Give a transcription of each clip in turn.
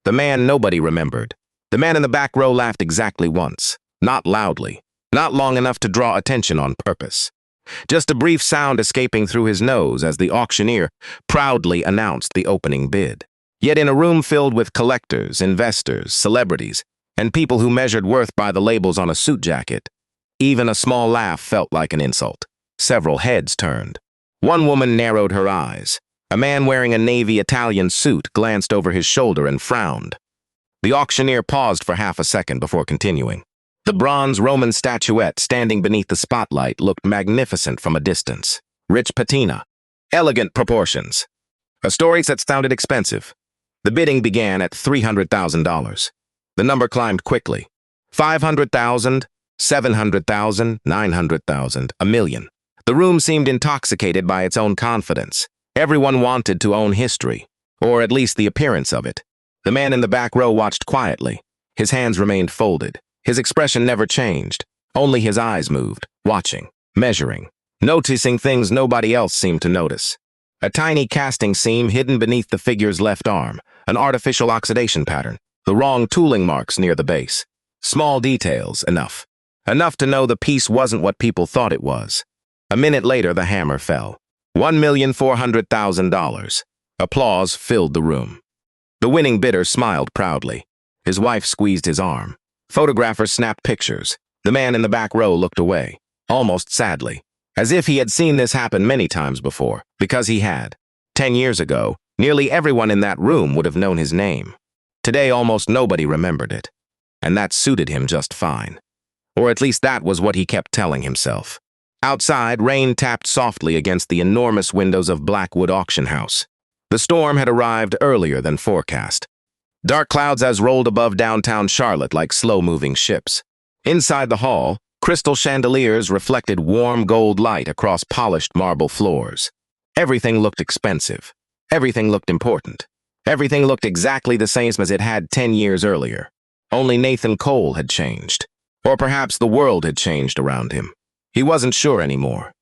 The man nobody remembered. The man in the back row laughed exactly once. Not loudly. Not long enough to draw attention on purpose. Just a brief sound escaping through his nose as the auctioneer proudly announced the opening bid. Yet in a room filled with collectors, investors, celebrities, and people who measured worth by the labels on a suit jacket, even a small laugh felt like an insult. Several heads turned. One woman narrowed her eyes. A man wearing a navy Italian suit glanced over his shoulder and frowned. The auctioneer paused for half a second before continuing. The bronze Roman statuette standing beneath the spotlight looked magnificent from a distance. Rich patina. Elegant proportions. A story that sounded expensive. The bidding began at $300,000. The number climbed quickly. 500,000, 700,000, 900,000, a million. The room seemed intoxicated by its own confidence. Everyone wanted to own history, or at least the appearance of it. The man in the back row watched quietly. His hands remained folded. His expression never changed. Only his eyes moved, watching, measuring, noticing things nobody else seemed to notice. A tiny casting seam hidden beneath the figure's left arm, an artificial oxidation pattern, the wrong tooling marks near the base. Small details, enough. Enough to know the piece wasn't what people thought it was. A minute later, the hammer fell. $1,400,000. Applause filled the room. The winning bidder smiled proudly. His wife squeezed his arm. Photographers snapped pictures. The man in the back row looked away, almost sadly, as if he had seen this happen many times before, because he had. 10 years ago, nearly everyone in that room would have known his name. Today, almost nobody remembered it. And that suited him just fine. Or at least that was what he kept telling himself. Outside, rain tapped softly against the enormous windows of Blackwood Auction House. The storm had arrived earlier than forecast. Dark clouds as rolled above downtown Charlotte like slow-moving ships. Inside the hall, crystal chandeliers reflected warm gold light across polished marble floors. Everything looked expensive. Everything looked important. Everything looked exactly the same as it had 10 years earlier. Only Nathan Cole had changed. Or perhaps the world had changed around him. He wasn't sure anymore.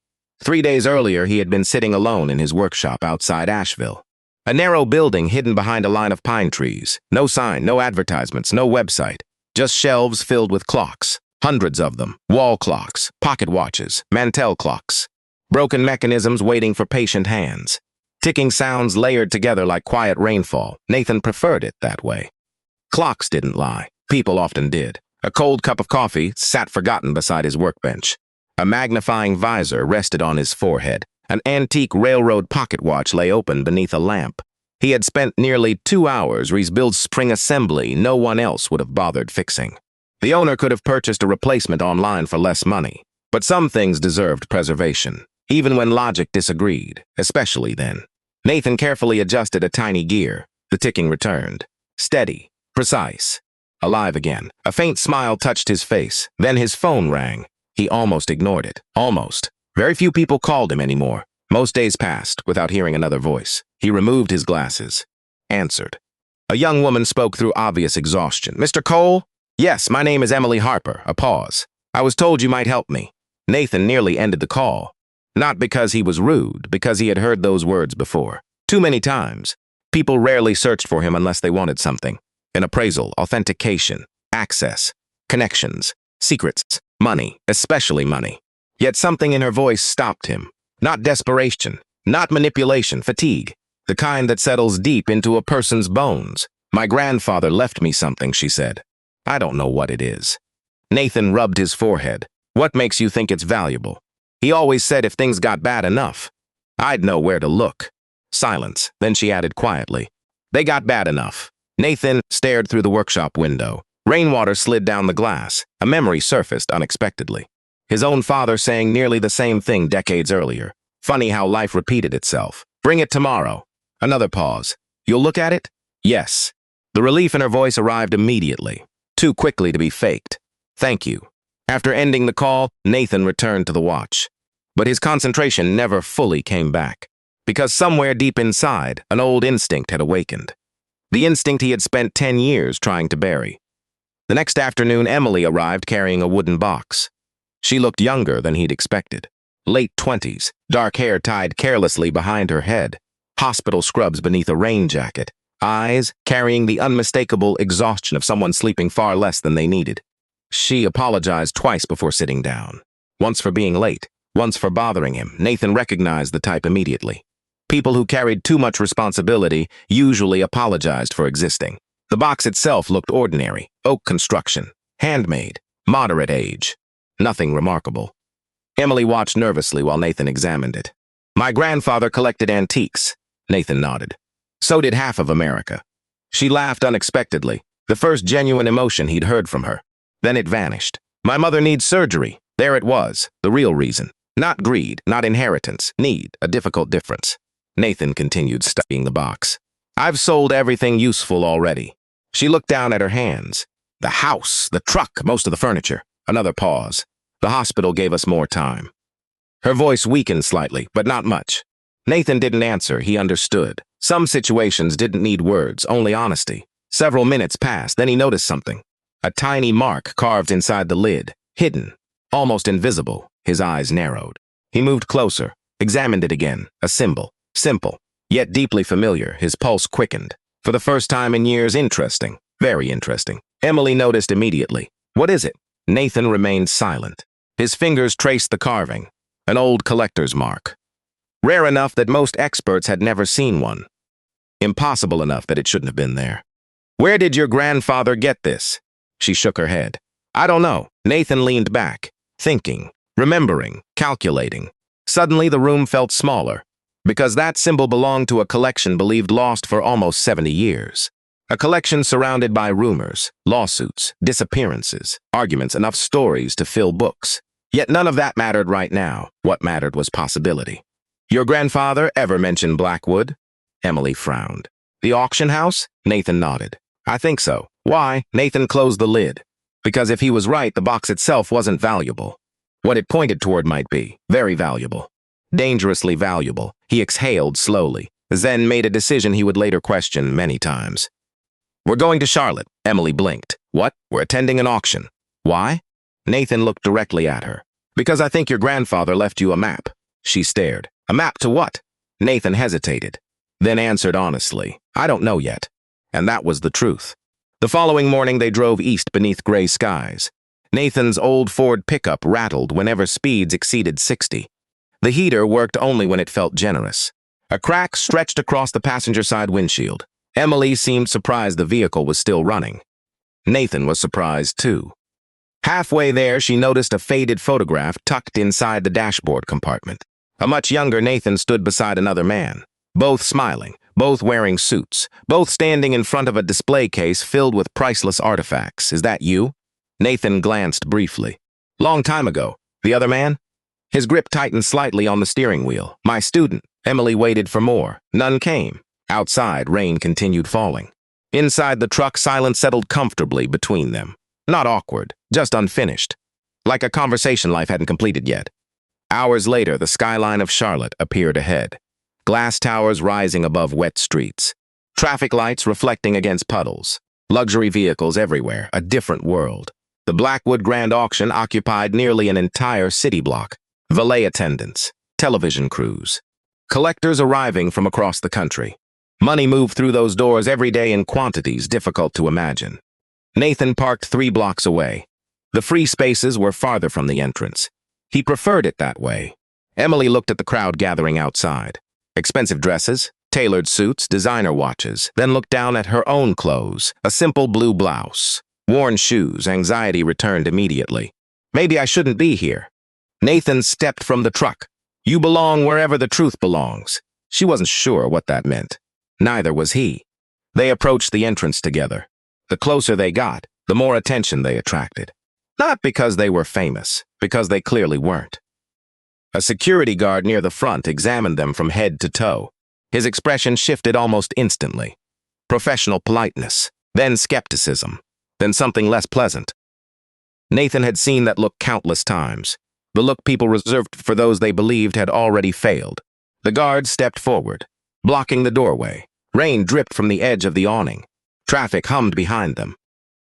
3 days earlier, he had been sitting alone in his workshop outside Asheville. A narrow building hidden behind a line of pine trees. No sign, no advertisements, no website. Just shelves filled with clocks. Hundreds of them. Wall clocks, pocket watches, mantel clocks. Broken mechanisms waiting for patient hands. Ticking sounds layered together like quiet rainfall. Nathan preferred it that way. Clocks didn't lie. People often did. A cold cup of coffee sat forgotten beside his workbench. A magnifying visor rested on his forehead. An antique railroad pocket watch lay open beneath a lamp. He had spent nearly 2 hours rebuilding spring assembly no one else would have bothered fixing. The owner could have purchased a replacement online for less money, but some things deserved preservation, even when logic disagreed, especially then. Nathan carefully adjusted a tiny gear. The ticking returned. Steady, precise, alive again. A faint smile touched his face. Then his phone rang. He almost ignored it. Almost. Very few people called him anymore. Most days passed without hearing another voice. He removed his glasses. Answered. A young woman spoke through obvious exhaustion. "Mr. Cole?" "Yes, my name is Emily Harper." A pause. "I was told you might help me." Nathan nearly ended the call. Not because he was rude, because he had heard those words before. Too many times. People rarely searched for him unless they wanted something. An appraisal, authentication, access, connections, secrets, money, especially money. Yet something in her voice stopped him. Not desperation, not manipulation, fatigue. The kind that settles deep into a person's bones. "My grandfather left me something," she said. "I don't know what it is." Nathan rubbed his forehead. "What makes you think it's valuable?" "He always said if things got bad enough, I'd know where to look." Silence. Then she added quietly, "They got bad enough." Nathan stared through the workshop window. Rainwater slid down the glass. A memory surfaced unexpectedly. His own father saying nearly the same thing decades earlier. Funny how life repeated itself. "Bring it tomorrow." Another pause. "You'll look at it?" "Yes." The relief in her voice arrived immediately. Too quickly to be faked. "Thank you." After ending the call, Nathan returned to the watch. But his concentration never fully came back. Because somewhere deep inside, an old instinct had awakened. The instinct he had spent 10 years trying to bury. The next afternoon, Emily arrived carrying a wooden box. She looked younger than he'd expected. Late 20s, dark hair tied carelessly behind her head, hospital scrubs beneath a rain jacket, eyes carrying the unmistakable exhaustion of someone sleeping far less than they needed. She apologized twice before sitting down. Once for being late, once for bothering him. Nathan recognized the type immediately. People who carried too much responsibility usually apologized for existing. The box itself looked ordinary, oak construction, handmade, moderate age. Nothing remarkable. Emily watched nervously while Nathan examined it. My grandfather collected antiques, Nathan nodded. So did half of America. She laughed unexpectedly, the first genuine emotion he'd heard from her. Then it vanished. My mother needs surgery. There it was, the real reason. Not greed, not inheritance, need, a difficult difference. Nathan continued studying the box. I've sold everything useful already. She looked down at her hands. The house, the truck, most of the furniture. Another pause. The hospital gave us more time. Her voice weakened slightly, but not much. Nathan didn't answer, he understood. Some situations didn't need words, only honesty. Several minutes passed, then he noticed something. A tiny mark carved inside the lid, hidden, almost invisible. His eyes narrowed. He moved closer, examined it again, a symbol. Simple, yet deeply familiar. His pulse quickened. For the first time in years, interesting. Very interesting. Emily noticed immediately. What is it? Nathan remained silent. His fingers traced the carving. An old collector's mark. Rare enough that most experts had never seen one. Impossible enough that it shouldn't have been there. Where did your grandfather get this? She shook her head. I don't know. Nathan leaned back, thinking, remembering, calculating. Suddenly the room felt smaller, because that symbol belonged to a collection believed lost for almost 70 years. A collection surrounded by rumors, lawsuits, disappearances, arguments, enough stories to fill books. Yet none of that mattered right now. What mattered was possibility. Your grandfather ever mentioned Blackwood? Emily frowned. The auction house? Nathan nodded. I think so. Why? Nathan closed the lid. Because if he was right, the box itself wasn't valuable. What it pointed toward might be. Very valuable. Dangerously valuable. He exhaled slowly, then made a decision he would later question many times. We're going to Charlotte. Emily blinked. What? We're attending an auction. Why? Nathan looked directly at her. Because I think your grandfather left you a map. She stared. A map to what? Nathan hesitated, then answered honestly. I don't know yet. And that was the truth. The following morning they drove east beneath gray skies. Nathan's old Ford pickup rattled whenever speeds exceeded 60. The heater worked only when it felt generous. A crack stretched across the passenger side windshield. Emily seemed surprised the vehicle was still running. Nathan was surprised too. Halfway there, she noticed a faded photograph tucked inside the dashboard compartment. A much younger Nathan stood beside another man, both smiling, both wearing suits, both standing in front of a display case filled with priceless artifacts. Is that you? Nathan glanced briefly. Long time ago. The other man? His grip tightened slightly on the steering wheel. My student. Emily waited for more. None came. Outside, rain continued falling. Inside the truck, silence settled comfortably between them. Not awkward, just unfinished. Like a conversation life hadn't completed yet. Hours later, the skyline of Charlotte appeared ahead. Glass towers rising above wet streets. Traffic lights reflecting against puddles. Luxury vehicles everywhere, a different world. The Blackwood Grand Auction occupied nearly an entire city block. Valet attendants, television crews. Collectors arriving from across the country. Money moved through those doors every day in quantities difficult to imagine. Nathan parked 3 blocks away. The free spaces were farther from the entrance. He preferred it that way. Emily looked at the crowd gathering outside. Expensive dresses, tailored suits, designer watches, then looked down at her own clothes, a simple blue blouse. Worn shoes, anxiety returned immediately. Maybe I shouldn't be here. Nathan stepped from the truck. You belong wherever the truth belongs. She wasn't sure what that meant. Neither was he. They approached the entrance together. The closer they got, the more attention they attracted. Not because they were famous, because they clearly weren't. A security guard near the front examined them from head to toe. His expression shifted almost instantly. Professional politeness, then skepticism, then something less pleasant. Nathan had seen that look countless times. The look people reserved for those they believed had already failed. The guard stepped forward, blocking the doorway. Rain dripped from the edge of the awning. Traffic hummed behind them.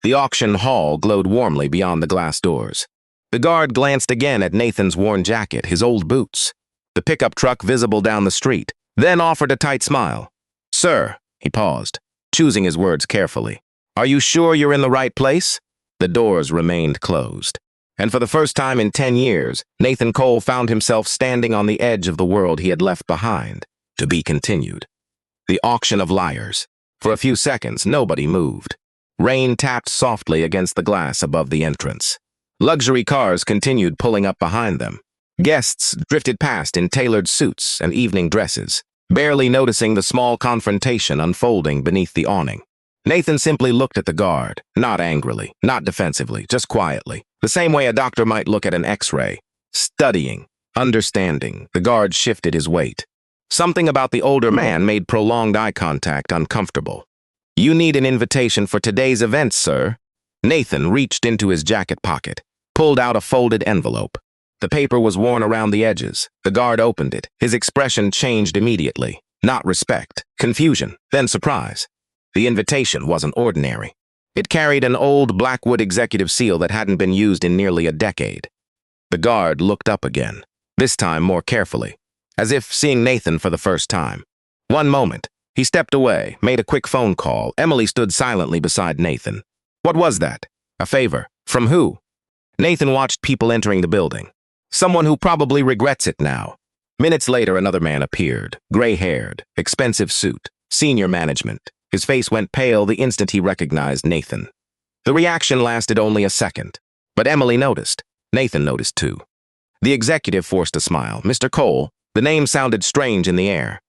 The auction hall glowed warmly beyond the glass doors. The guard glanced again at Nathan's worn jacket, his old boots, the pickup truck visible down the street, then offered a tight smile. Sir, he paused. choosing his words carefully. Are you sure you're in the right place? The doors remained closed. And for the first time in 10 years, Nathan Cole found himself standing on the edge of the world he had left behind. To be continued. The auction of liars. For a few seconds, nobody moved. Rain tapped softly against the glass above the entrance. Luxury cars continued pulling up behind them. Guests drifted past in tailored suits and evening dresses, barely noticing the small confrontation unfolding beneath the awning. Nathan simply looked at the guard, not angrily, not defensively, just quietly, the same way a doctor might look at an X-ray. Studying, understanding, the guard shifted his weight. Something about the older man made prolonged eye contact uncomfortable. You need an invitation for today's event, sir. Nathan reached into his jacket pocket, pulled out a folded envelope. The paper was worn around the edges. The guard opened it. His expression changed immediately. Not respect, confusion, then surprise. The invitation wasn't ordinary. It carried an old blackwood executive seal that hadn't been used in nearly a decade. The guard looked up again, this time more carefully, as if seeing Nathan for the first time. One moment, he stepped away, made a quick phone call. Emily stood silently beside Nathan. What was that? A favor? From who? Nathan watched people entering the building. Someone who probably regrets it now. Minutes later, another man appeared, gray-haired, expensive suit, senior management. His face went pale the instant he recognized Nathan. The reaction lasted only a second, but Emily noticed. Nathan noticed too. The executive forced a smile. Mr. Cole, the name sounded strange in the air,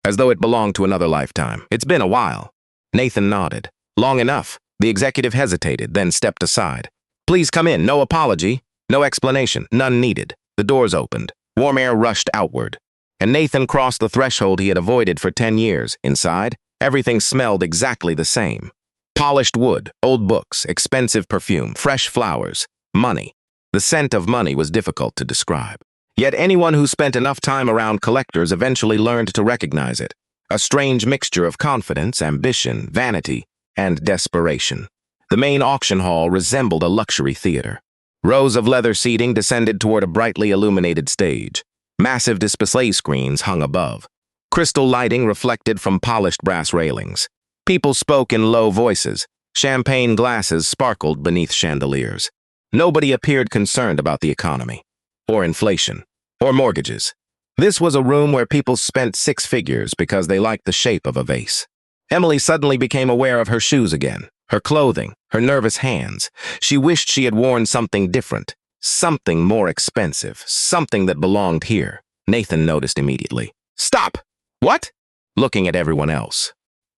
as though it belonged to another lifetime. It's been a while. Nathan nodded. Long enough. The executive hesitated, then stepped aside. Please come in. No apology. No explanation. None needed. The doors opened. Warm air rushed outward. And Nathan crossed the threshold he had avoided for 10 years. Inside, everything smelled exactly the same. Polished wood, old books, expensive perfume, fresh flowers, money. The scent of money was difficult to describe. Yet anyone who spent enough time around collectors eventually learned to recognize it. A strange mixture of confidence, ambition, vanity, and desperation. The main auction hall resembled a luxury theater. Rows of leather seating descended toward a brightly illuminated stage. Massive display screens hung above. Crystal lighting reflected from polished brass railings. People spoke in low voices. Champagne glasses sparkled beneath chandeliers. Nobody appeared concerned about the economy, or inflation, or mortgages. This was a room where people spent six figures because they liked the shape of a vase. Emily suddenly became aware of her shoes again, her clothing, her nervous hands. She wished she had worn something different, something more expensive, something that belonged here. Nathan noticed immediately. Stop! What? Looking at everyone else.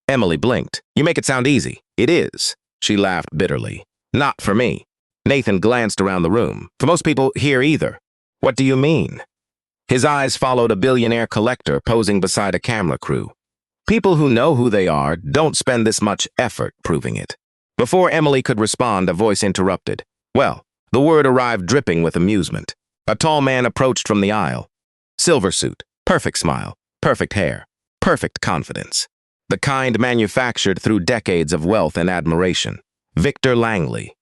Emily blinked. You make it sound easy. It is. She laughed bitterly. Not for me. Nathan glanced around the room. For most people here either. What do you mean? His eyes followed a billionaire collector posing beside a camera crew. People who know who they are don't spend this much effort proving it. Before Emily could respond, a voice interrupted. Well, the word arrived dripping with amusement. A tall man approached from the aisle. Silver suit, perfect smile, perfect hair, perfect confidence. The kind manufactured through decades of wealth and admiration. Victor Langley,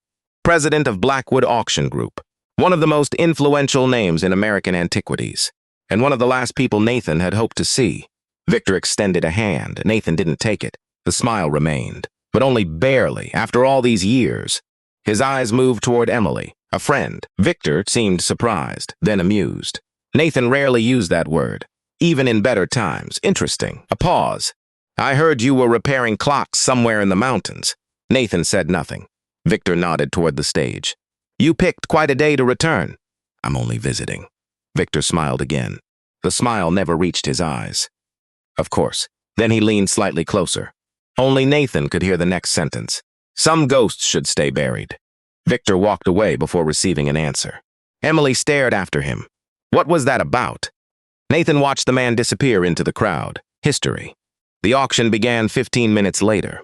president of Blackwood Auction Group, one of the most influential names in American antiquities, and one of the last people Nathan had hoped to see. Victor extended a hand. Nathan didn't take it. The smile remained, but only barely after all these years. His eyes moved toward Emily, a friend. Victor seemed surprised, then amused. Nathan rarely used that word, even in better times. Interesting. A pause. I heard you were repairing clocks somewhere in the mountains. Nathan said nothing. Victor nodded toward the stage. You picked quite a day to return. I'm only visiting. Victor smiled again. The smile never reached his eyes. Of course. Then he leaned slightly closer. Only Nathan could hear the next sentence. Some ghosts should stay buried. Victor walked away before receiving an answer. Emily stared after him. What was that about? Nathan watched the man disappear into the crowd. History. The auction began 15 minutes later.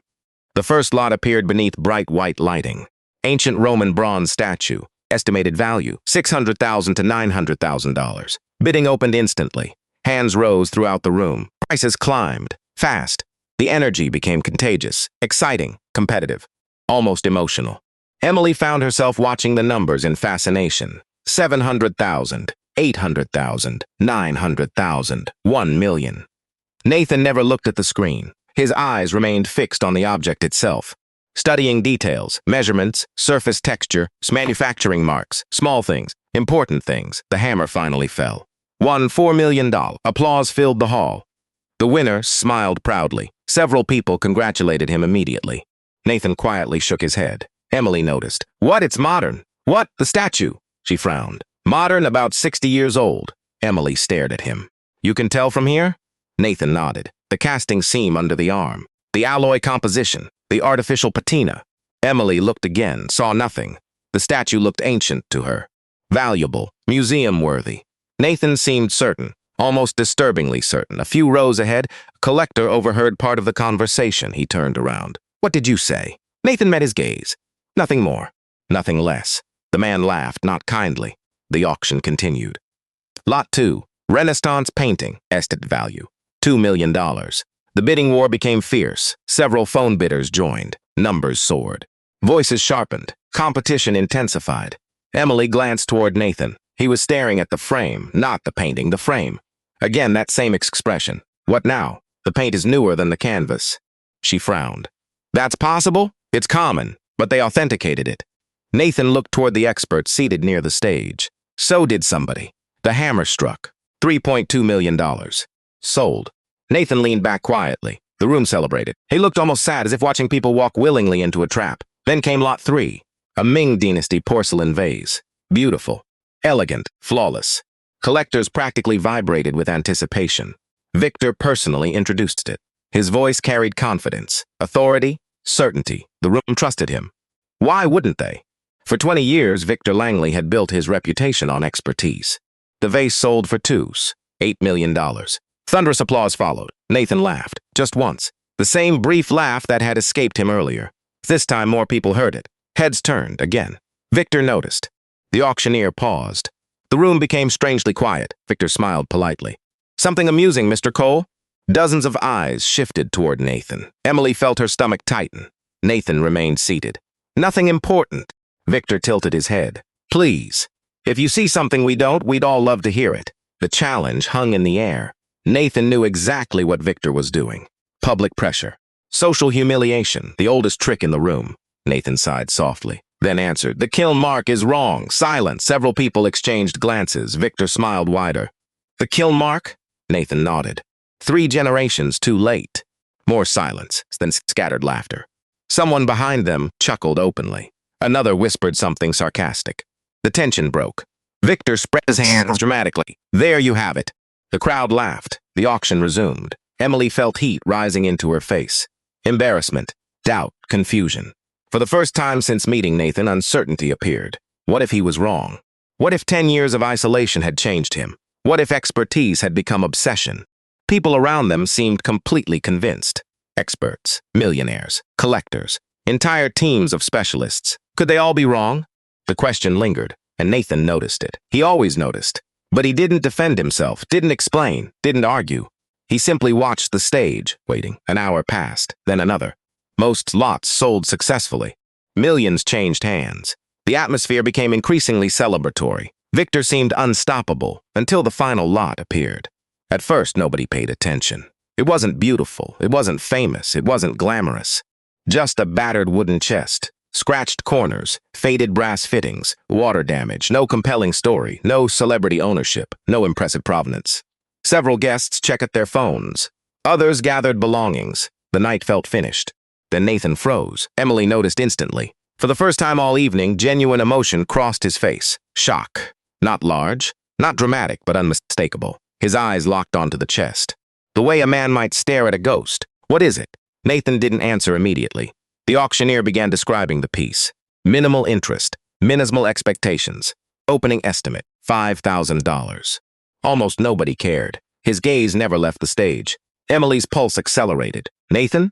The first lot appeared beneath bright white lighting. Ancient Roman bronze statue. Estimated value, $600,000 to $900,000. Bidding opened instantly. Hands rose throughout the room. Prices climbed. Fast. The energy became contagious, exciting, competitive, almost emotional. Emily found herself watching the numbers in fascination. 700,000, 800,000, 900,000, 1 million. Nathan never looked at the screen. His eyes remained fixed on the object itself, studying details, measurements, surface texture, manufacturing marks, small things, important things. The hammer finally fell. Won $4 million. Applause filled the hall. The winner smiled proudly. Several people congratulated him immediately. Nathan quietly shook his head. Emily noticed. What? It's modern. What? The statue. She frowned. Modern, about 60 years old. Emily stared at him. You can tell from here? Nathan nodded. The casting seam under the arm, the alloy composition, the artificial patina. Emily looked again, saw nothing. The statue looked ancient to her. Valuable, museum-worthy. Nathan seemed certain, almost disturbingly certain. A few rows ahead, a collector overheard part of the conversation. He turned around. What did you say? Nathan met his gaze. Nothing more, nothing less. The man laughed, not kindly. The auction continued. Lot 2, Renaissance painting, estimate value, $2 million. The bidding war became fierce. Several phone bidders joined. Numbers soared. Voices sharpened. Competition intensified. Emily glanced toward Nathan. He was staring at the frame, not the painting, the frame. Again, that same expression. What now? The paint is newer than the canvas. She frowned. That's possible? It's common, but they authenticated it. Nathan looked toward the expert seated near the stage. So did somebody. The hammer struck. $3.2 million. Sold. Nathan leaned back quietly. The room celebrated. He looked almost sad, as if watching people walk willingly into a trap. Then came Lot 3, a Ming Dynasty porcelain vase. Beautiful, elegant, flawless. Collectors practically vibrated with anticipation. Victor personally introduced it. His voice carried confidence, authority, certainty. The room trusted him. Why wouldn't they? For 20 years, Victor Langley had built his reputation on expertise. The vase sold for $8 million. Thunderous applause followed. Nathan laughed, just once. The same brief laugh that had escaped him earlier. This time more people heard it. Heads turned again. Victor noticed. The auctioneer paused. The room became strangely quiet. Victor smiled politely. Something amusing, Mr. Cole? Dozens of eyes shifted toward Nathan. Emily felt her stomach tighten. Nathan remained seated. Nothing important. Victor tilted his head. Please. If you see something we don't, we'd all love to hear it. The challenge hung in the air. Nathan knew exactly what Victor was doing. Public pressure. Social humiliation, the oldest trick in the room. Nathan sighed softly, then answered, the kill mark is wrong. Silence. Several people exchanged glances. Victor smiled wider. The kill mark? Nathan nodded. 3 generations too late. More silence, then scattered laughter. Someone behind them chuckled openly. Another whispered something sarcastic. The tension broke. Victor spread his hands dramatically. There you have it. The crowd laughed. The auction resumed. Emily felt heat rising into her face. Embarrassment, doubt, confusion. For the first time since meeting Nathan, uncertainty appeared. What if he was wrong? What if 10 years of isolation had changed him? What if expertise had become obsession? People around them seemed completely convinced. Experts, millionaires, collectors, entire teams of specialists. Could they all be wrong? The question lingered, and Nathan noticed it. He always noticed. But he didn't defend himself, didn't explain, didn't argue. He simply watched the stage, waiting. An hour passed, then another. Most lots sold successfully. Millions changed hands. The atmosphere became increasingly celebratory. Victor seemed unstoppable until the final lot appeared. At first, nobody paid attention. It wasn't beautiful, it wasn't famous, it wasn't glamorous. Just a battered wooden chest, scratched corners, faded brass fittings, water damage, no compelling story, no celebrity ownership, no impressive provenance. Several guests checked their phones. Others gathered belongings. The night felt finished. Then Nathan froze. Emily noticed instantly. For the first time all evening, genuine emotion crossed his face. Shock. Not large, not dramatic, but unmistakable. His eyes locked onto the chest. The way a man might stare at a ghost. What is it? Nathan didn't answer immediately. The auctioneer began describing the piece. Minimal interest, minimal expectations. Opening estimate, $5,000. Almost nobody cared. His gaze never left the stage. Emily's pulse accelerated. Nathan?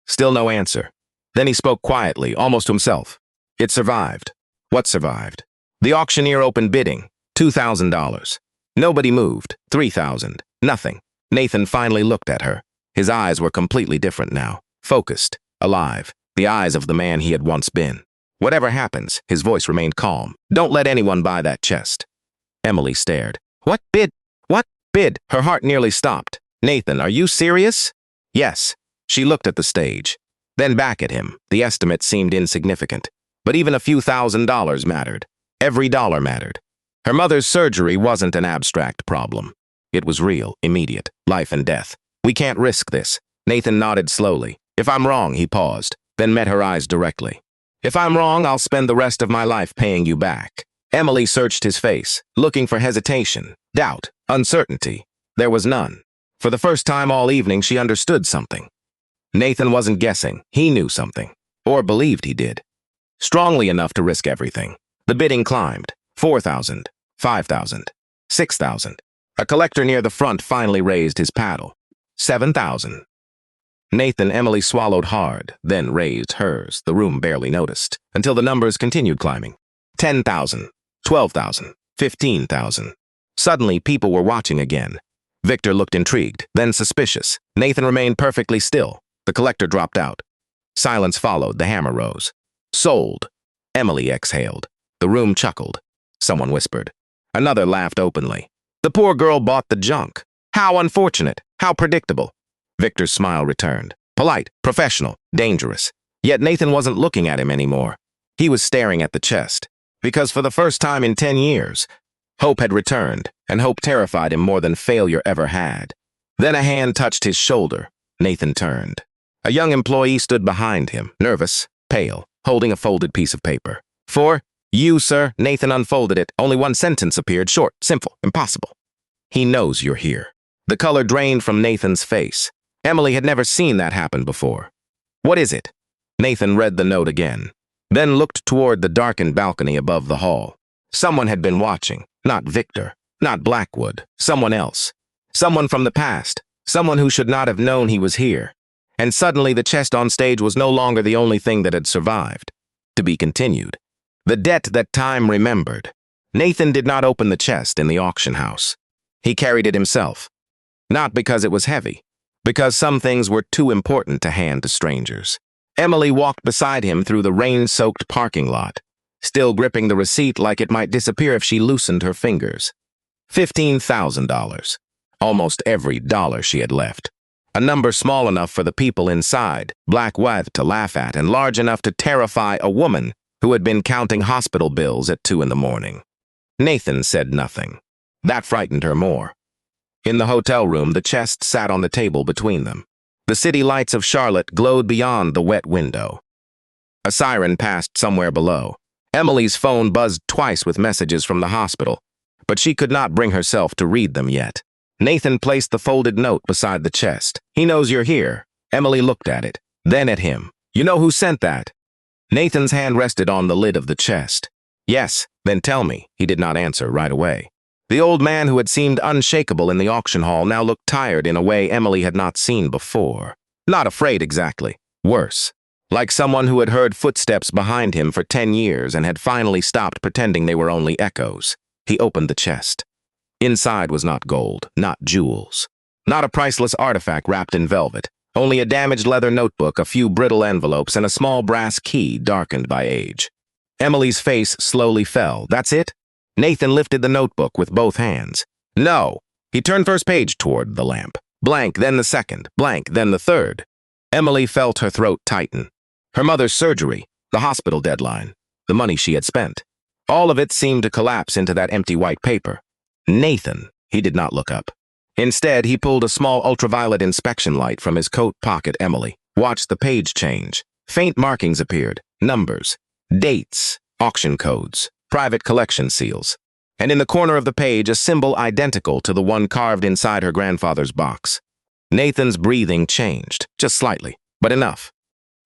Still no answer. Then he spoke quietly, almost to himself. It survived. What survived? The auctioneer opened bidding. $2,000. Nobody moved. $3,000. Nothing. Nathan finally looked at her. His eyes were completely different now. Focused. Alive. The eyes of the man he had once been. Whatever happens, his voice remained calm. Don't let anyone buy that chest. Emily stared. What bid? What bid? Her heart nearly stopped. Nathan, are you serious? Yes. She looked at the stage, then back at him. The estimate seemed insignificant, but even a few $1,000s mattered. Every dollar mattered. Her mother's surgery wasn't an abstract problem. It was real, immediate, life and death. We can't risk this. Nathan nodded slowly. If I'm wrong, he paused, then met her eyes directly. If I'm wrong, I'll spend the rest of my life paying you back. Emily searched his face, looking for hesitation, doubt, uncertainty. There was none. For the first time all evening, she understood something. Nathan wasn't guessing. He knew something, or believed he did. Strongly enough to risk everything. The bidding climbed. 4,000, 5,000, 6,000. A collector near the front finally raised his paddle. 7,000. Emily swallowed hard, then raised hers. The room barely noticed, until the numbers continued climbing. 10,000, 12,000, 15,000. Suddenly, people were watching again. Victor looked intrigued, then suspicious. Nathan remained perfectly still. The collector dropped out. Silence followed. The hammer rose. Sold. Emily exhaled. The room chuckled. Someone whispered. Another laughed openly. The poor girl bought the junk. How unfortunate. How predictable. Victor's smile returned. Polite, professional, dangerous. Yet Nathan wasn't looking at him anymore. He was staring at the chest. Because for the first time in 10 years, hope had returned, and hope terrified him more than failure ever had. Then a hand touched his shoulder. Nathan turned. A young employee stood behind him, nervous, pale, holding a folded piece of paper. For you, sir. Nathan unfolded it. Only one sentence appeared, short, simple, impossible. He knows you're here. The color drained from Nathan's face. Emily had never seen that happen before. What is it? Nathan read the note again, then looked toward the darkened balcony above the hall. Someone had been watching. Not Victor, not Blackwood, someone else. Someone from the past, someone who should not have known he was here. And suddenly the chest on stage was no longer the only thing that had survived. To be continued. The debt that time remembered. Nathan did not open the chest in the auction house. He carried it himself. Not because it was heavy, because some things were too important to hand to strangers. Emily walked beside him through the rain-soaked parking lot, still gripping the receipt like it might disappear if she loosened her fingers. $15,000. Almost every dollar she had left. A number small enough for the people inside, Blackwood to laugh at, and large enough to terrify a woman who had been counting hospital bills at 2 in the morning. Nathan said nothing. That frightened her more. In the hotel room, the chest sat on the table between them. The city lights of Charlotte glowed beyond the wet window. A siren passed somewhere below. Emily's phone buzzed twice with messages from the hospital, but she could not bring herself to read them yet. Nathan placed the folded note beside the chest. He knows you're here. Emily looked at it, then at him. You know who sent that? Nathan's hand rested on the lid of the chest. Yes, then tell me. He did not answer right away. The old man who had seemed unshakable in the auction hall now looked tired in a way Emily had not seen before. Not afraid exactly. Worse. Like someone who had heard footsteps behind him for 10 years and had finally stopped pretending they were only echoes. He opened the chest. Inside was not gold, not jewels. Not a priceless artifact wrapped in velvet. Only a damaged leather notebook, a few brittle envelopes, and a small brass key darkened by age. Emily's face slowly fell. That's it? Nathan lifted the notebook with both hands. No. He turned first page toward the lamp. Blank, then the second. Blank, then the third. Emily felt her throat tighten. Her mother's surgery, the hospital deadline, the money she had spent. All of it seemed to collapse into that empty white paper. Nathan, he did not look up. Instead, he pulled a small ultraviolet inspection light from his coat pocket. Emily watched the page change. Faint markings appeared. Numbers, dates, auction codes, private collection seals. And in the corner of the page, a symbol identical to the one carved inside her grandfather's box. Nathan's breathing changed, just slightly, but enough.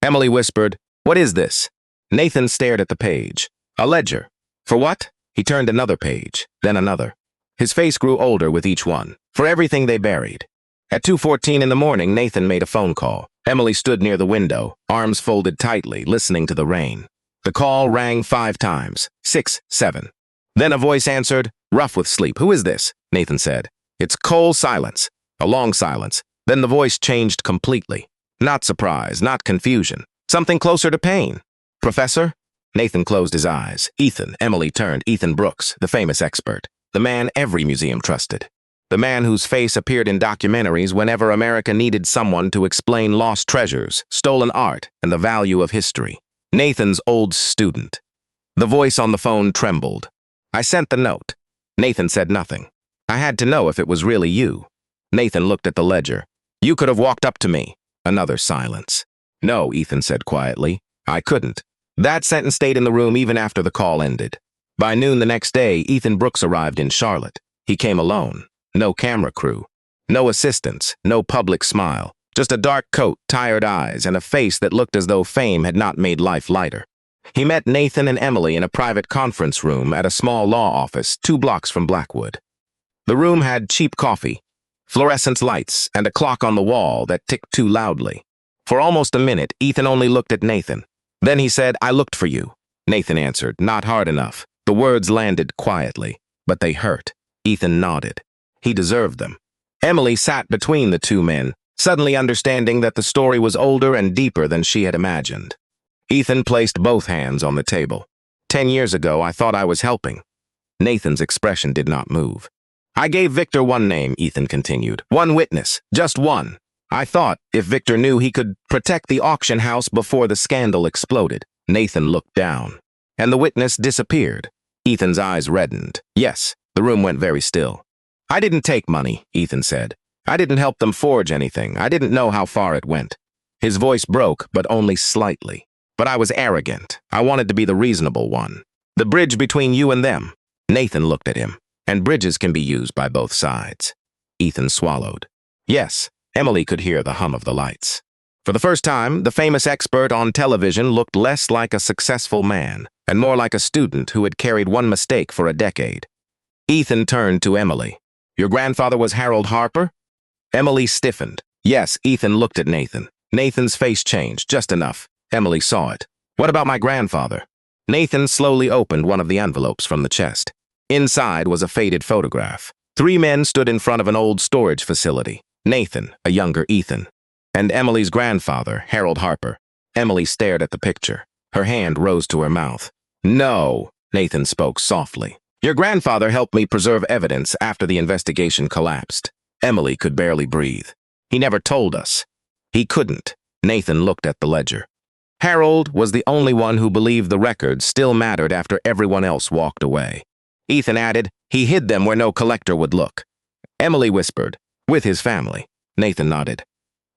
Emily whispered, "What is this?" Nathan stared at the page. A ledger. For what? He turned another page, then another. His face grew older with each one, for everything they buried. At 2:14 in the morning, Nathan made a phone call. Emily stood near the window, arms folded tightly, listening to the rain. The call rang 5 times, 6, 7. Then a voice answered, rough with sleep. "Who is this?" Nathan said. "It's Cole." Silence. A long silence. Then the voice changed completely. Not surprise, not confusion. Something closer to pain. "Professor?" Nathan closed his eyes. Ethan. Emily turned. Ethan Brooks, the famous expert. The man every museum trusted. The man whose face appeared in documentaries whenever America needed someone to explain lost treasures, stolen art, and the value of history. Nathan's old student. The voice on the phone trembled. I sent the note. Nathan said nothing. I had to know if it was really you. Nathan looked at the ledger. You could have walked up to me. Another silence. No, Ethan said quietly. I couldn't. That sentence stayed in the room even after the call ended. By noon the next day, Ethan Brooks arrived in Charlotte. He came alone. No camera crew. No assistants. No public smile. Just a dark coat, tired eyes, and a face that looked as though fame had not made life lighter. He met Nathan and Emily in a private conference room at a small law office 2 blocks from Blackwood. The room had cheap coffee, fluorescent lights, and a clock on the wall that ticked too loudly. For almost a minute, Ethan only looked at Nathan. Then he said, I looked for you. Nathan answered, not hard enough. The words landed quietly, but they hurt. Ethan nodded. He deserved them. Emily sat between the two men, suddenly understanding that the story was older and deeper than she had imagined. Ethan placed both hands on the table. 10 years ago, I thought I was helping. Nathan's expression did not move. I gave Victor one name, Ethan continued. One witness, just one. I thought, if Victor knew, he could protect the auction house before the scandal exploded. Nathan looked down, and the witness disappeared. Ethan's eyes reddened. Yes, the room went very still. I didn't take money, Ethan said. I didn't help them forge anything. I didn't know how far it went. His voice broke, but only slightly. But I was arrogant. I wanted to be the reasonable one. The bridge between you and them. Nathan looked at him. And bridges can be used by both sides. Ethan swallowed. Yes, Emily could hear the hum of the lights. For the first time, the famous expert on television looked less like a successful man and more like a student who had carried one mistake for a decade. Ethan turned to Emily. Your grandfather was Harold Harper? Emily stiffened. Yes, Ethan looked at Nathan. Nathan's face changed, just enough. Emily saw it. What about my grandfather? Nathan slowly opened one of the envelopes from the chest. Inside was a faded photograph. 3 men stood in front of an old storage facility. Nathan, a younger Ethan, and Emily's grandfather, Harold Harper. Emily stared at the picture. Her hand rose to her mouth. No, Nathan spoke softly. Your grandfather helped me preserve evidence after the investigation collapsed. Emily could barely breathe. He never told us. He couldn't. Nathan looked at the ledger. Harold was the only one who believed the records still mattered after everyone else walked away. Ethan added, he hid them where no collector would look. Emily whispered, with his family. Nathan nodded.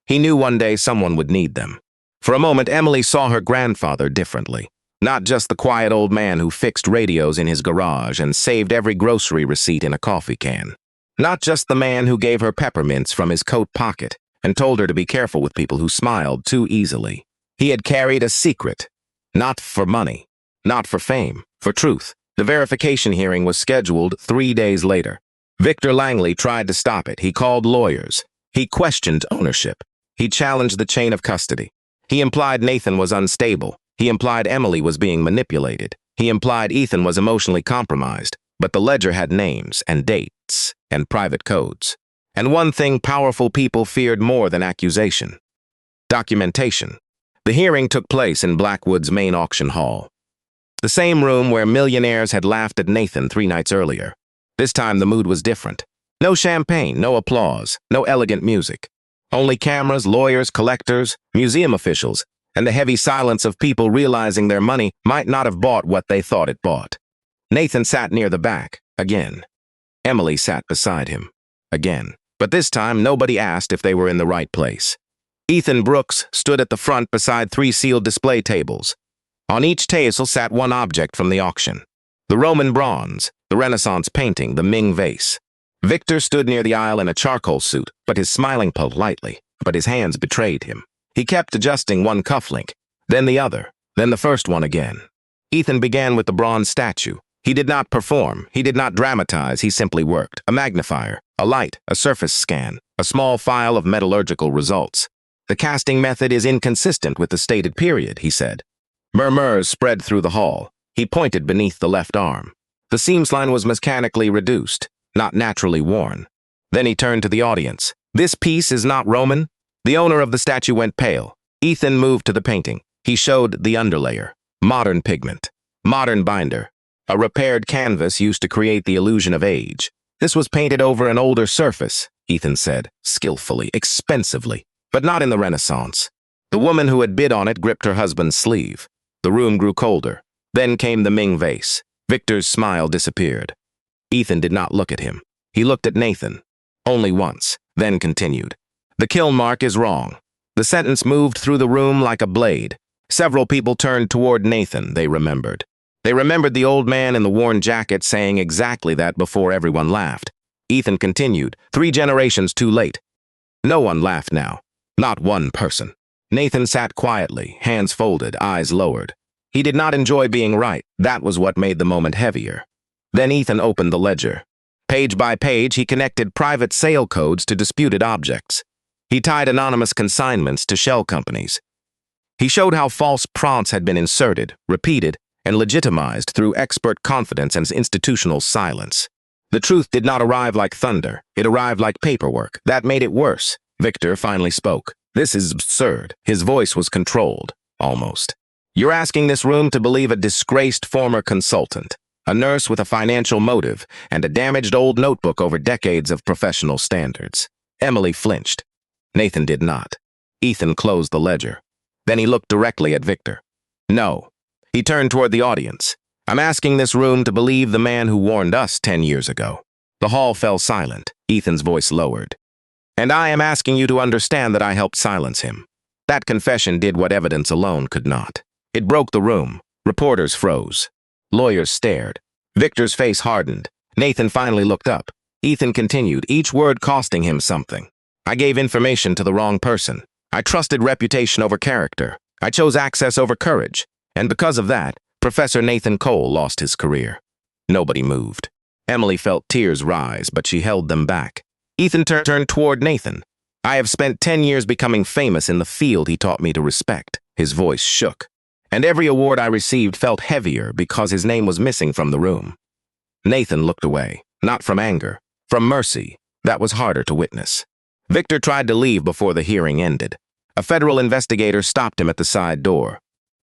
He knew one day someone would need them. For a moment, Emily saw her grandfather differently. Not just the quiet old man who fixed radios in his garage and saved every grocery receipt in a coffee can. Not just the man who gave her peppermints from his coat pocket and told her to be careful with people who smiled too easily. He had carried a secret. Not for money. Not for fame. For truth. The verification hearing was scheduled 3 days later. Victor Langley tried to stop it. He called lawyers. He questioned ownership. He challenged the chain of custody. He implied Nathan was unstable. He implied Emily was being manipulated. He implied Ethan was emotionally compromised. But the ledger had names and dates and private codes. And one thing powerful people feared more than accusation: documentation. The hearing took place in Blackwood's main auction hall. The same room where Millionaires had laughed at Nathan 3 nights earlier. This time the mood was different. No champagne, no applause, no elegant music. Only cameras, lawyers, collectors, museum officials, and the heavy silence of people realizing their money might not have bought what they thought it bought. Nathan sat near the back, again. Emily sat beside him, again. But this time, nobody asked if they were in the right place. Ethan Brooks stood at the front beside 3 sealed display tables. On each table sat one object from the auction: the Roman bronze, the Renaissance painting, the Ming vase. Victor stood near the aisle in a charcoal suit, but his smiling politely, but his hands betrayed him. He kept adjusting one cufflink, then the other, then the first one again. Ethan began with the bronze statue. He did not perform, he did not dramatize, he simply worked. A magnifier, a light, a surface scan, a small file of metallurgical results. The casting method is inconsistent with the stated period, he said. Murmurs spread through the hall. He pointed beneath the left arm. The seams line was mechanically reduced, not naturally worn. Then he turned to the audience. This piece is not Roman? The owner of the statue went pale. Ethan moved to the painting. He showed the underlayer. Modern pigment. Modern binder. A repaired canvas used to create the illusion of age. This was painted over an older surface, Ethan said, skillfully, expensively, but not in the Renaissance. The woman who had bid on it gripped her husband's sleeve. The room grew colder. Then came the Ming vase. Victor's smile disappeared. Ethan did not look at him. He looked at Nathan. Only once, then continued. The kill mark is wrong. The sentence moved through the room like a blade. Several people turned toward Nathan, they remembered. They remembered the old man in the worn jacket saying exactly that before everyone laughed. Ethan continued, 3 generations too late. No one laughed now. Not one person. Nathan sat quietly, hands folded, eyes lowered. He did not enjoy being right. That was what made the moment heavier. Then Ethan opened the ledger. Page by page, he connected private sale codes to disputed objects. He tied anonymous consignments to shell companies. He showed how false prompts had been inserted, repeated, and legitimized through expert confidence and institutional silence. The truth did not arrive like thunder. It arrived like paperwork. That made it worse. Victor finally spoke. This is absurd. His voice was controlled, almost. You're asking this room to believe a disgraced former consultant, a nurse with a financial motive, and a damaged old notebook over decades of professional standards. Emily flinched. Nathan did not. Ethan closed the ledger. Then he looked directly at Victor. No. He turned toward the audience. I'm asking this room to believe the man who warned us 10 years ago. The hall fell silent. Ethan's voice lowered. And I am asking you to understand that I helped silence him. That confession did what evidence alone could not. It broke the room. Reporters froze. Lawyers stared. Victor's face hardened. Nathan finally looked up. Ethan continued, each word costing him something. I gave information to the wrong person. I trusted reputation over character. I chose access over courage. And because of that, Professor Nathan Cole lost his career. Nobody moved. Emily felt tears rise, but she held them back. Ethan turned toward Nathan. I have spent 10 years becoming famous in the field he taught me to respect. His voice shook. And every award I received felt heavier because his name was missing from the room. Nathan looked away, not from anger, from mercy. That was harder to witness. Victor tried to leave before the hearing ended. A federal investigator stopped him at the side door.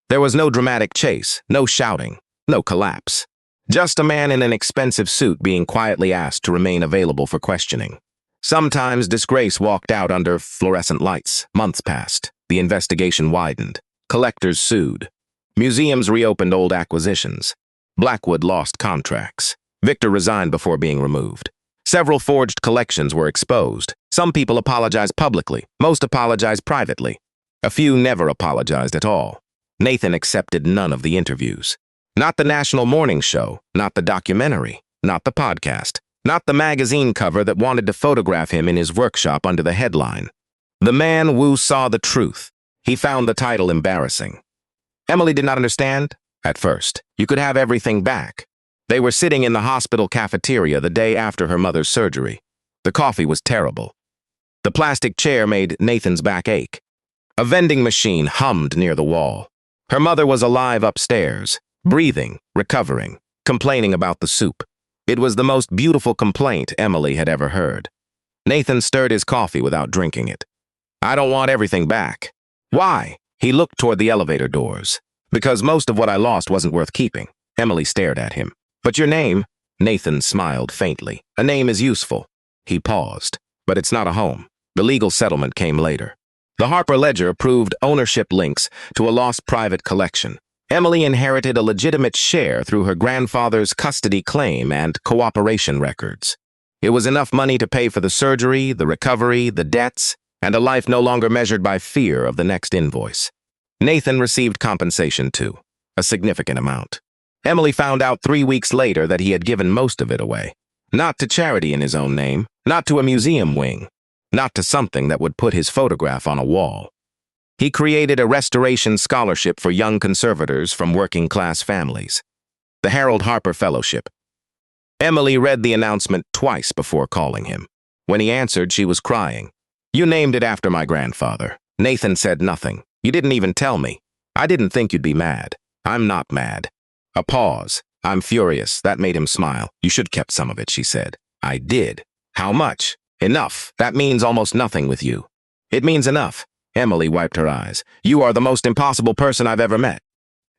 There was no dramatic chase, no shouting, no collapse. Just a man in an expensive suit being quietly asked to remain available for questioning. Sometimes disgrace walked out under fluorescent lights. Months passed. The investigation widened. Collectors sued. Museums reopened old acquisitions. Blackwood lost contracts. Victor resigned before being removed. Several forged collections were exposed. Some people apologized publicly. Most apologized privately. A few never apologized at all. Nathan accepted none of the interviews. Not the national morning show, not the documentary, not the podcast, not the magazine cover that wanted to photograph him in his workshop under the headline. The man Wu saw the truth. He found the title embarrassing. Emily did not understand. At first, you could have everything back. They were sitting in the hospital cafeteria the day after her mother's surgery. The coffee was terrible. The plastic chair made Nathan's back ache. A vending machine hummed near the wall. Her mother was alive upstairs, breathing, recovering, complaining about the soup. It was the most beautiful complaint Emily had ever heard. Nathan stirred his coffee without drinking it. I don't want everything back. Why? He looked toward the elevator doors. Because most of what I lost wasn't worth keeping. Emily stared at him. But your name? Nathan smiled faintly. A name is useful. He paused. But it's not a home. The legal settlement came later. The Harper Ledger approved ownership links to a lost private collection. Emily inherited a legitimate share through her grandfather's custody claim and cooperation records. It was enough money to pay for the surgery, the recovery, the debts, and a life no longer measured by fear of the next invoice. Nathan received compensation too, a significant amount. Emily found out 3 weeks later that he had given most of it away. Not to charity in his own name, not to a museum wing, not to something that would put his photograph on a wall. He created a restoration scholarship for young conservators from working-class families. The Harold Harper Fellowship. Emily read the announcement twice before calling him. When he answered, she was crying. You named it after my grandfather. Nathan said nothing. You didn't even tell me. I didn't think you'd be mad. I'm not mad. A pause. I'm furious. That made him smile. You should kept some of it, she said. I did. How much? Enough. That means almost nothing with you. It means enough. Emily wiped her eyes. You are the most impossible person I've ever met.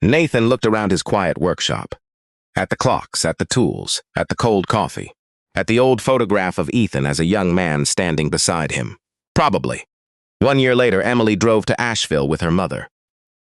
Nathan looked around his quiet workshop. At the clocks, at the tools, at the cold coffee. at the old photograph of Ethan as a young man standing beside him. Probably. 1 year later, Emily drove to Asheville with her mother.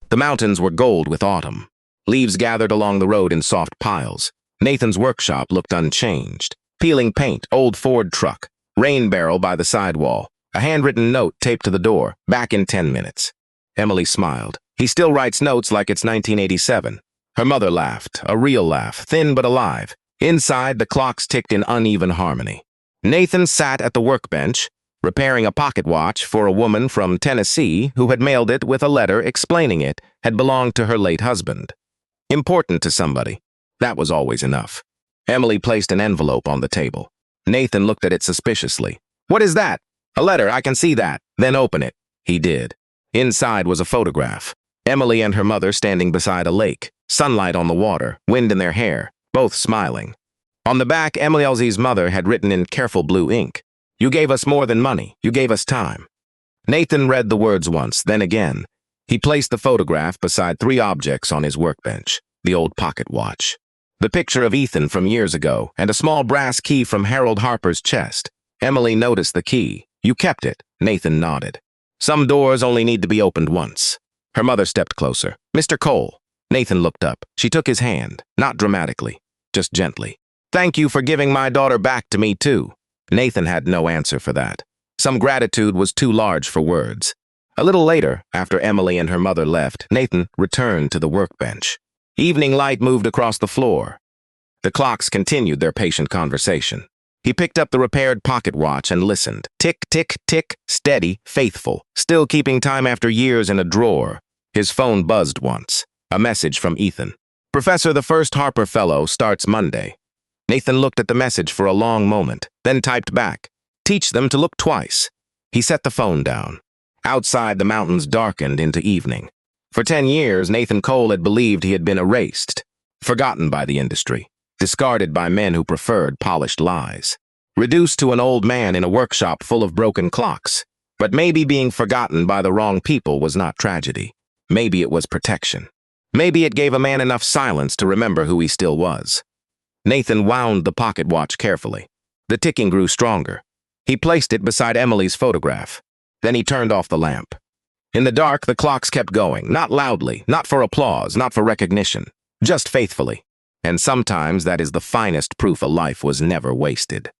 The mountains were gold with autumn. Leaves gathered along the road in soft piles. Nathan's workshop looked unchanged. Peeling paint, old Ford truck, rain barrel by the sidewall, a handwritten note taped to the door, back in 10 minutes. Emily smiled. He still writes notes like it's 1987. Her mother laughed, a real laugh, thin but alive. Inside, the clocks ticked in uneven harmony. Nathan sat at the workbench, repairing a pocket watch for a woman from Tennessee who had mailed it with a letter explaining it had belonged to her late husband. Important to somebody. That was always enough. Emily placed an envelope on the table. Nathan looked at it suspiciously. "What is that?" "A letter, I can see that." "Then open it." He did. Inside was a photograph. Emily and her mother standing beside a lake, sunlight on the water, wind in their hair, both smiling. On the back, Emily's mother had written in careful blue ink, "You gave us more than money. You gave us time." Nathan read the words once, then again. He placed the photograph beside 3 objects on his workbench. The old pocket watch, the picture of Ethan from years ago, and a small brass key from Harold Harper's chest. Emily noticed the key. "You kept it." Nathan nodded. "Some doors only need to be opened once." Her mother stepped closer. "Mr. Cole." Nathan looked up. She took his hand, not dramatically, just gently. "Thank you for giving my daughter back to me, too." Nathan had no answer for that. Some gratitude was too large for words. A little later, after Emily and her mother left, Nathan returned to the workbench. Evening light moved across the floor. The clocks continued their patient conversation. He picked up the repaired pocket watch and listened. Tick, tick, tick, steady, faithful, still keeping time after years in a drawer. His phone buzzed once. A message from Ethan. "Professor, the first Harper Fellow starts Monday." Nathan looked at the message for a long moment, then typed back, "Teach them to look twice." He set the phone down. Outside, the mountains darkened into evening. For 10 years, Nathan Cole had believed he had been erased, forgotten by the industry, discarded by men who preferred polished lies, reduced to an old man in a workshop full of broken clocks. But maybe being forgotten by the wrong people was not tragedy. Maybe it was protection. Maybe it gave a man enough silence to remember who he still was. Nathan wound the pocket watch carefully. The ticking grew stronger. He placed it beside Emily's photograph. Then he turned off the lamp. In the dark, the clocks kept going, not loudly, not for applause, not for recognition, just faithfully. And sometimes that is the finest proof a life was never wasted.